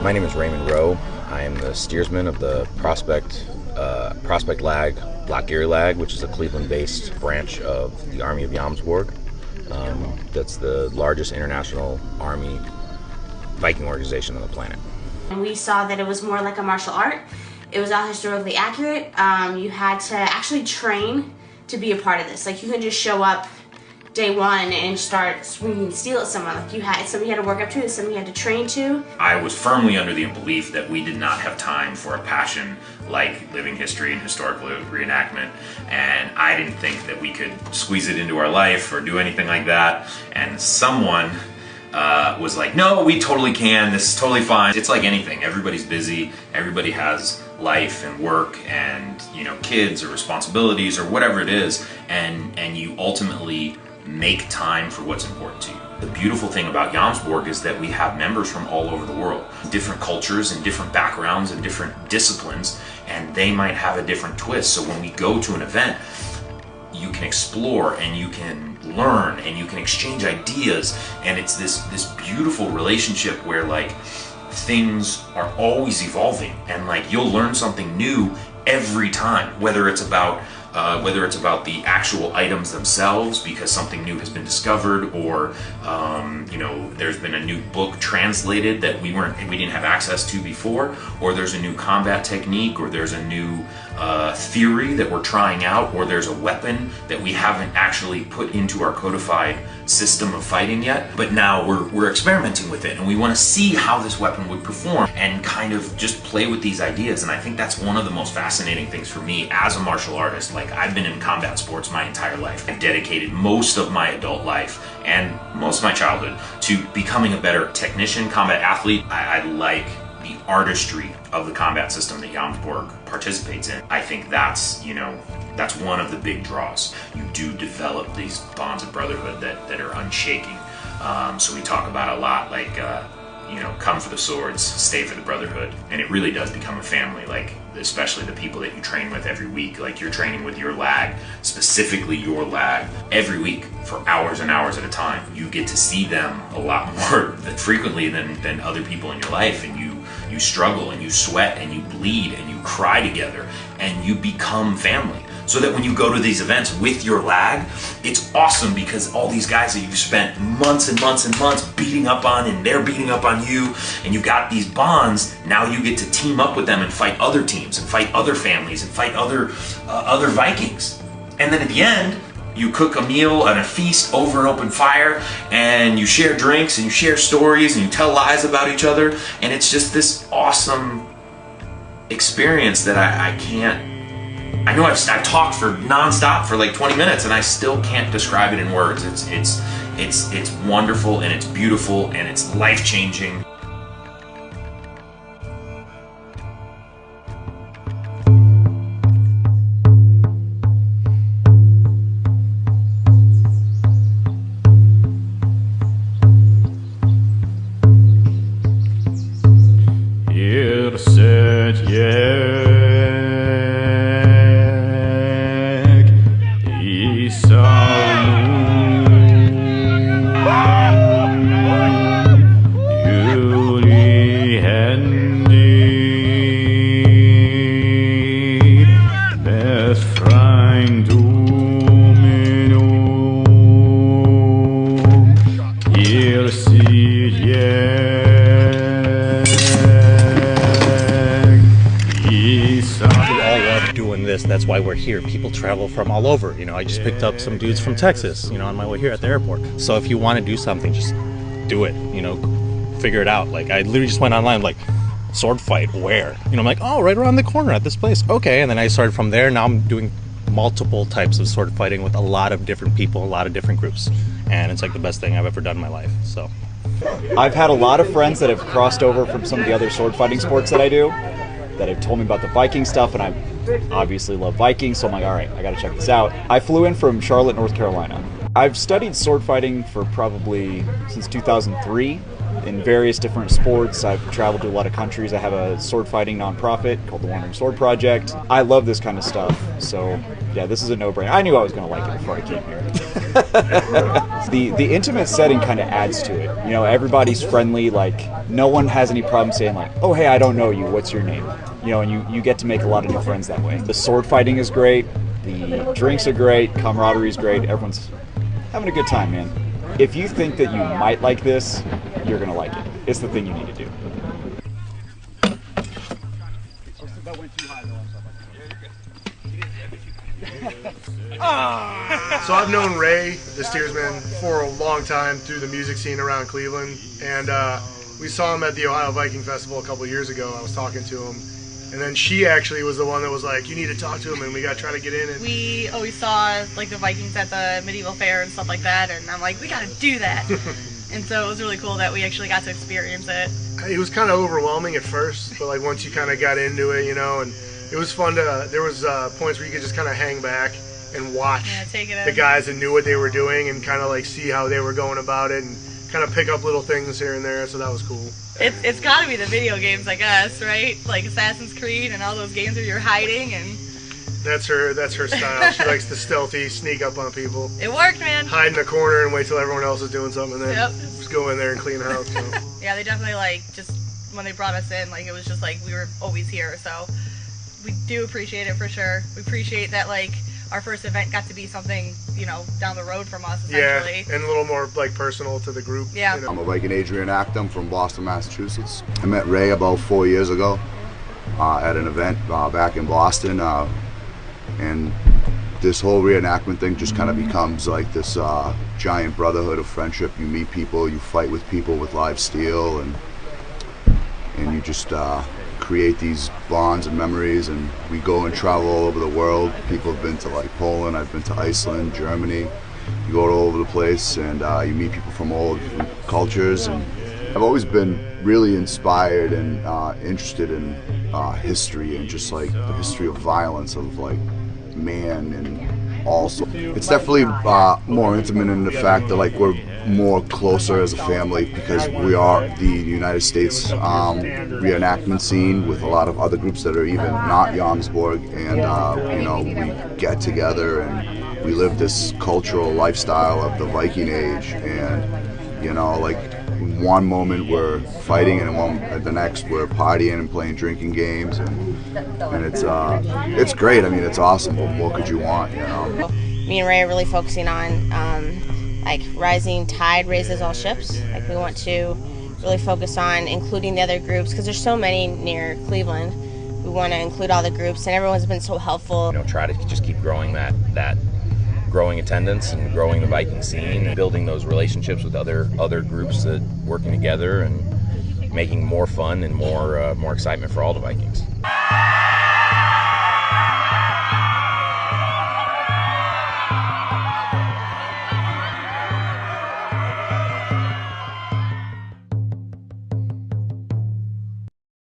My name is Raymond Rowe. I am the steersman of the Prospect Lag, Locheirelag, which is a Cleveland-based branch of the Army of Jomsborg. That's the largest international army Viking organization on the planet. And we saw that it was more like a martial art. It was all historically accurate. You had to actually train to be a part of this. Like, you couldn't just show up day one and start swinging steel at someone. Like, it's something you had to work up to, it's something you had to train to. I was firmly under the belief that we did not have time for a passion like living history and historical reenactment, and I didn't think that we could squeeze it into our life or do anything like that. And someone was like, no, we totally can, this is totally fine. It's like anything, everybody's busy, everybody has life and work and, you know, kids or responsibilities or whatever it is, and you ultimately make time for what's important to you. The beautiful thing about Jomsborg is that we have members from all over the world, different cultures and different backgrounds and different disciplines, and they might have a different twist. So when we go to an event, you can explore and you can learn and you can exchange ideas, and it's this beautiful relationship where, like, things are always evolving, and like you'll learn something new every time, whether it's about the actual items themselves because something new has been discovered, or you know, there's been a new book translated that we didn't have access to before, or there's a new combat technique, or there's a new theory that we're trying out, or there's a weapon that we haven't actually put into our codified system of fighting yet, but now we're experimenting with it, and we want to see how this weapon would perform and kind of just play with these ideas. And I think that's one of the most fascinating things for me as a martial artist. Like, I've been in combat sports my entire life. I've dedicated most of my adult life and most of my childhood to becoming a better technician, combat athlete. I like the artistry of the combat system that Jomsborg participates in. I think that's, you know, that's one of the big draws. You do develop these bonds of brotherhood that are unshaking. So we talk about a lot, like, you know, come for the swords, stay for the brotherhood. And it really does become a family, like, especially the people that you train with every week. Like, you're training with your lag, specifically your lag, every week for hours and hours at a time. You get to see them a lot more frequently than other people in your life, and you struggle and you sweat and you bleed and you cry together and you become family. So that when you go to these events with your lag, it's awesome because all these guys that you've spent months and months and months beating up on, and they're beating up on you, and you've got these bonds. Now you get to team up with them and fight other teams and fight other families and fight other Vikings. And then at the end, you cook a meal and a feast over an open fire, and you share drinks and you share stories and you tell lies about each other, and it's just this awesome experience that I know I've talked for nonstop for like 20 minutes and I still can't describe it in words. It's wonderful, and it's beautiful, and it's life-changing. That's why we're here. People travel from all over. You know, I just picked up some dudes from Texas, you know, on my way here at the airport. So if you want to do something, just do it, you know, figure it out. Like, I literally just went online, like, sword fight, where? You know, I'm like, oh, right around the corner at this place. Okay, and then I started from there. Now I'm doing multiple types of sword fighting with a lot of different people, a lot of different groups. And it's like the best thing I've ever done in my life, so. I've had a lot of friends that have crossed over from some of the other sword fighting sports that I do, that have told me about the Viking stuff, and I obviously love Vikings, so I'm like, all right, I gotta check this out. I flew in from Charlotte, North Carolina. I've studied sword fighting for probably since 2003 in various different sports. I've traveled to a lot of countries. I have a sword fighting nonprofit called the Wandering Sword Project. I love this kind of stuff, so yeah, this is a no-brainer. I knew I was gonna like it before I came here. The intimate setting kind of adds to it. You know, everybody's friendly. Like, no one has any problem saying like, "Oh, hey, I don't know you. What's your name?" You know, and you get to make a lot of new friends that way. The sword fighting is great. The drinks are great. Camaraderie is great. Everyone's having a good time, man. If you think that you might like this, you're gonna like it. It's the thing you need to do. So I've known Ray, the steersman, for a long time through the music scene around Cleveland, and we saw him at the Ohio Viking Festival a couple of years ago. I was talking to him, and then she actually was the one that was like, "You need to talk to him," and we got to try to get in. And we always saw like the Vikings at the medieval fair and stuff like that, and I'm like, we got to do that. And so it was really cool that we actually got to experience it. It was kind of overwhelming at first, but like once you kind of got into it, you know, and it was fun to. There was points where you could just kind of hang back and watch take it the in. guys that knew what they were doing and kind of like see how they were going about it and kind of pick up little things here and there. So that was cool. It's got to be the video games, I guess, right? Like Assassin's Creed and all those games where you're hiding, and that's her style. She likes to stealthy sneak up on people. It worked, man. Hide in the corner and wait till everyone else is doing something, and then just go in there and clean house. So. Yeah, they definitely like just when they brought us in, like it was just like we were always here. So we do appreciate it for sure. We appreciate that like our first event got to be something, you know, down the road from us, essentially. Yeah, and a little more like personal to the group. Yeah. You know? I'm a Viking age reenactor. I'm from Boston, Massachusetts. I met Ray about 4 years ago at an event back in Boston, and this whole reenactment thing just kind of becomes like this giant brotherhood of friendship. You meet people, you fight with people with live steel, and you just create these bonds and memories. And we go and travel all over the world. People have been to like Poland, I've been to Iceland, Germany. You go all over the place, and you meet people from all different cultures. And I've always been really inspired and interested in history and just like the history of violence of like man, and also it's definitely more intimate in the fact that like we're more closer as a family because we are the United States reenactment scene with a lot of other groups that are even not Jomsborg, and you know, we get together and we live this cultural lifestyle of the Viking age, and you know, like one moment we're fighting and at the next we're partying and playing drinking games, and it's great. I mean, it's awesome. What could you want, you know? Me and Ray are really focusing on like rising tide raises all ships. Like we want to really focus on including the other groups because there's so many near Cleveland. We want to include all the groups, and everyone's been so helpful. You know, try to just keep growing that growing attendance and growing the Viking scene and building those relationships with other groups that working together and making more fun and more excitement for all the Vikings.